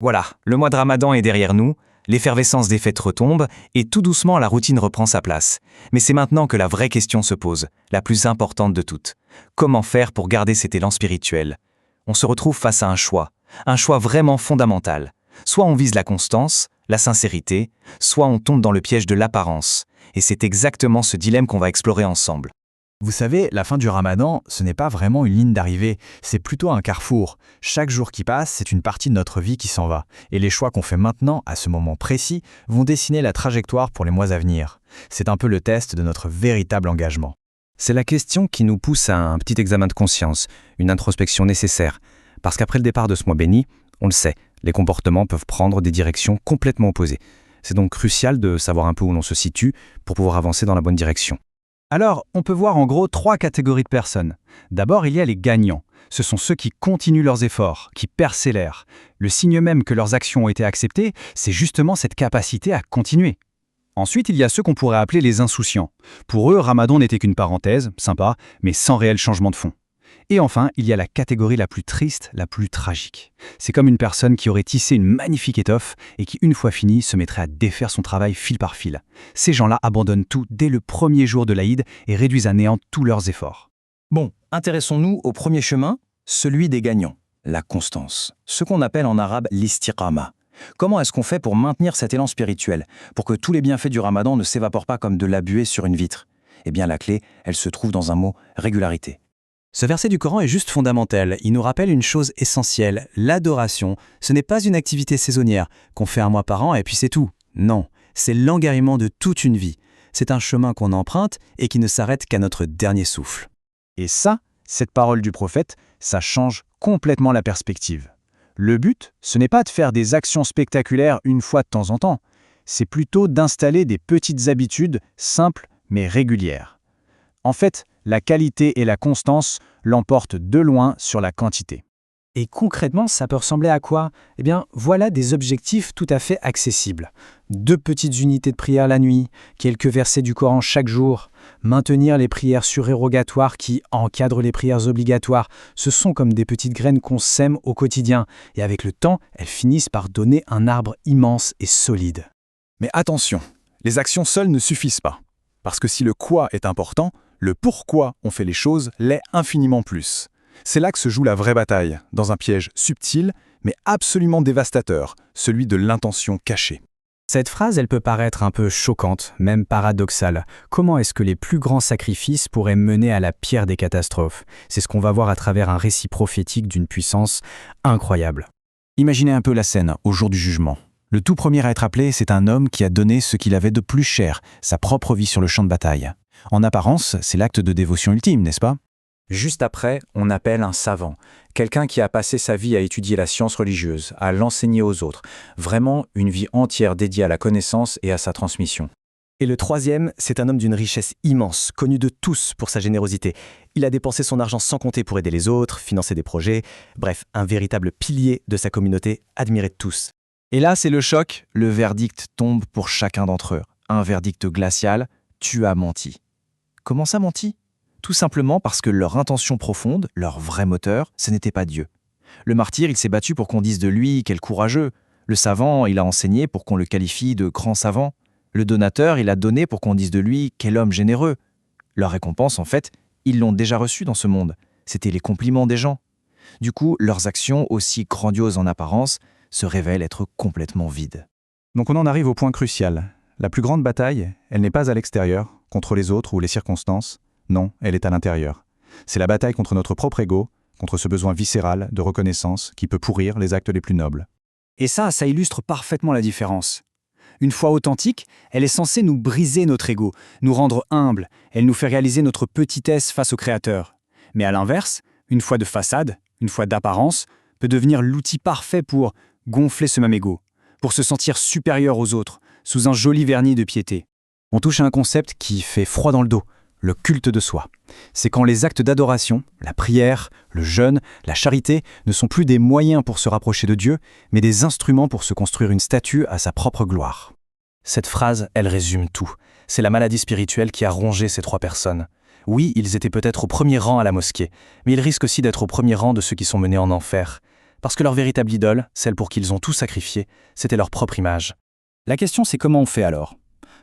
Voilà, le mois de Ramadan est derrière nous, l'effervescence des fêtes retombe et tout doucement la routine reprend sa place. Mais c'est maintenant que la vraie question se pose, la plus importante de toutes. Comment faire pour garder cet élan spirituel? On se retrouve face à un choix vraiment fondamental. Soit on vise la constance, la sincérité, soit on tombe dans le piège de l'apparence. Et c'est exactement ce dilemme qu'on va explorer ensemble. Vous savez, la fin du Ramadan, ce n'est pas vraiment une ligne d'arrivée, c'est plutôt un carrefour. Chaque jour qui passe, c'est une partie de notre vie qui s'en va. Et les choix qu'on fait maintenant, à ce moment précis, vont dessiner la trajectoire pour les mois à venir. C'est un peu le test de notre véritable engagement. C'est la question qui nous pousse à un petit examen de conscience, une introspection nécessaire. Parce qu'après le départ de ce mois béni, on le sait, les comportements peuvent prendre des directions complètement opposées. C'est donc crucial de savoir un peu où l'on se situe pour pouvoir avancer dans la bonne direction. Alors, on peut voir en gros 3 catégories de personnes. D'abord, il y a les gagnants. Ce sont ceux qui continuent leurs efforts, qui persévèrent. Le signe même que leurs actions ont été acceptées, c'est justement cette capacité à continuer. Ensuite, il y a ceux qu'on pourrait appeler les insouciants. Pour eux, Ramadan n'était qu'une parenthèse, sympa, mais sans réel changement de fond. Et enfin, il y a la catégorie la plus triste, la plus tragique. C'est comme une personne qui aurait tissé une magnifique étoffe et qui, une fois finie, se mettrait à défaire son travail fil par fil. Ces gens-là abandonnent tout dès le premier jour de l'Aïd et réduisent à néant tous leurs efforts. Bon, intéressons-nous au premier chemin, celui des gagnants, la constance, ce qu'on appelle en arabe l'istiqama. Comment est-ce qu'on fait pour maintenir cet élan spirituel, pour que tous les bienfaits du Ramadan ne s'évaporent pas comme de la buée sur une vitre? Eh bien, la clé, elle se trouve dans un mot, régularité. Ce verset du Coran est juste fondamental. Il nous rappelle une chose essentielle, l'adoration. Ce n'est pas une activité saisonnière qu'on fait un mois par an et puis c'est tout. Non, c'est l'engagement de toute une vie. C'est un chemin qu'on emprunte et qui ne s'arrête qu'à notre dernier souffle. Et ça, cette parole du prophète, ça change complètement la perspective. Le but, ce n'est pas de faire des actions spectaculaires une fois de temps en temps. C'est plutôt d'installer des petites habitudes simples mais régulières. En fait, la qualité et la constance l'emportent de loin sur la quantité. Et concrètement, ça peut ressembler à quoi? Eh bien, voilà des objectifs tout à fait accessibles. 2 petites unités de prière la nuit, quelques versets du Coran chaque jour, maintenir les prières surérogatoires qui encadrent les prières obligatoires. Ce sont comme des petites graines qu'on sème au quotidien. Et avec le temps, elles finissent par donner un arbre immense et solide. Mais attention, les actions seules ne suffisent pas. Parce que si le quoi est important, le pourquoi on fait les choses l'est infiniment plus. C'est là que se joue la vraie bataille, dans un piège subtil, mais absolument dévastateur, celui de l'intention cachée. Cette phrase, elle peut paraître un peu choquante, même paradoxale. Comment est-ce que les plus grands sacrifices pourraient mener à la pire des catastrophes? C'est ce qu'on va voir à travers un récit prophétique d'une puissance incroyable. Imaginez un peu la scène au jour du jugement. Le tout premier à être appelé, c'est un homme qui a donné ce qu'il avait de plus cher, sa propre vie sur le champ de bataille. En apparence, c'est l'acte de dévotion ultime, n'est-ce pas? Juste après, on appelle un savant, quelqu'un qui a passé sa vie à étudier la science religieuse, à l'enseigner aux autres, vraiment une vie entière dédiée à la connaissance et à sa transmission. Et le troisième, c'est un homme d'une richesse immense, connu de tous pour sa générosité. Il a dépensé son argent sans compter pour aider les autres, financer des projets, bref, un véritable pilier de sa communauté, admiré de tous. Et là, c'est le choc, le verdict tombe pour chacun d'entre eux. Un verdict glacial, tu as menti. Comment ça menti? Tout simplement parce que leur intention profonde, leur vrai moteur, ce n'était pas Dieu. Le martyr, il s'est battu pour qu'on dise de lui quel courageux. Le savant, il a enseigné pour qu'on le qualifie de grand savant. Le donateur, il a donné pour qu'on dise de lui quel homme généreux. Leur récompense, en fait, ils l'ont déjà reçue dans ce monde. C'était les compliments des gens. Du coup, leurs actions, aussi grandioses en apparence, se révèlent être complètement vides. Donc on en arrive au point crucial. La plus grande bataille, elle n'est pas à l'extérieur, contre les autres ou les circonstances. Non, elle est à l'intérieur. C'est la bataille contre notre propre ego, contre ce besoin viscéral de reconnaissance qui peut pourrir les actes les plus nobles. Et ça illustre parfaitement la différence. Une foi authentique, elle est censée nous briser notre ego, nous rendre humbles, elle nous fait réaliser notre petitesse face au Créateur. Mais à l'inverse, une foi de façade, une foi d'apparence, peut devenir l'outil parfait pour gonfler ce même ego, pour se sentir supérieur aux autres, sous un joli vernis de piété. On touche à un concept qui fait froid dans le dos, le culte de soi. C'est quand les actes d'adoration, la prière, le jeûne, la charité ne sont plus des moyens pour se rapprocher de Dieu, mais des instruments pour se construire une statue à sa propre gloire. Cette phrase, elle résume tout. C'est la maladie spirituelle qui a rongé ces 3 personnes. Oui, ils étaient peut-être au premier rang à la mosquée, mais ils risquent aussi d'être au premier rang de ceux qui sont menés en enfer. Parce que leur véritable idole, celle pour qui ils ont tout sacrifié, c'était leur propre image. La question c'est comment on fait alors?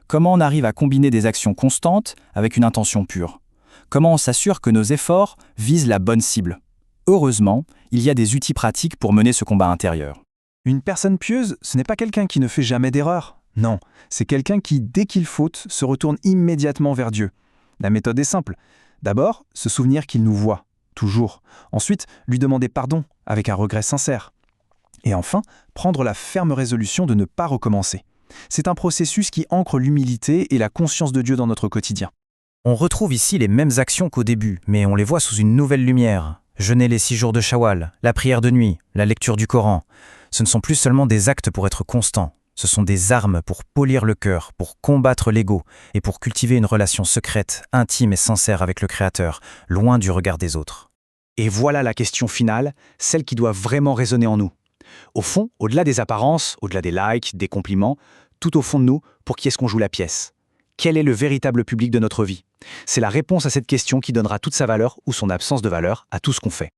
Comment on arrive à combiner des actions constantes avec une intention pure? Comment on s'assure que nos efforts visent la bonne cible? Heureusement, il y a des outils pratiques pour mener ce combat intérieur. Une personne pieuse, ce n'est pas quelqu'un qui ne fait jamais d'erreur. Non, c'est quelqu'un qui, dès qu'il faute, se retourne immédiatement vers Dieu. La méthode est simple. D'abord, se souvenir qu'il nous voit, toujours. Ensuite, lui demander pardon, avec un regret sincère. Et enfin, prendre la ferme résolution de ne pas recommencer. C'est un processus qui ancre l'humilité et la conscience de Dieu dans notre quotidien. On retrouve ici les mêmes actions qu'au début, mais on les voit sous une nouvelle lumière. Jeûner les 6 jours de Shawwal, la prière de nuit, la lecture du Coran. Ce ne sont plus seulement des actes pour être constants. Ce sont des armes pour polir le cœur, pour combattre l'ego et pour cultiver une relation secrète, intime et sincère avec le Créateur, loin du regard des autres. Et voilà la question finale, celle qui doit vraiment résonner en nous. Au fond, au-delà des apparences, au-delà des likes, des compliments, tout au fond de nous, pour qui est-ce qu'on joue la pièce? Quel est le véritable public de notre vie? C'est la réponse à cette question qui donnera toute sa valeur ou son absence de valeur à tout ce qu'on fait.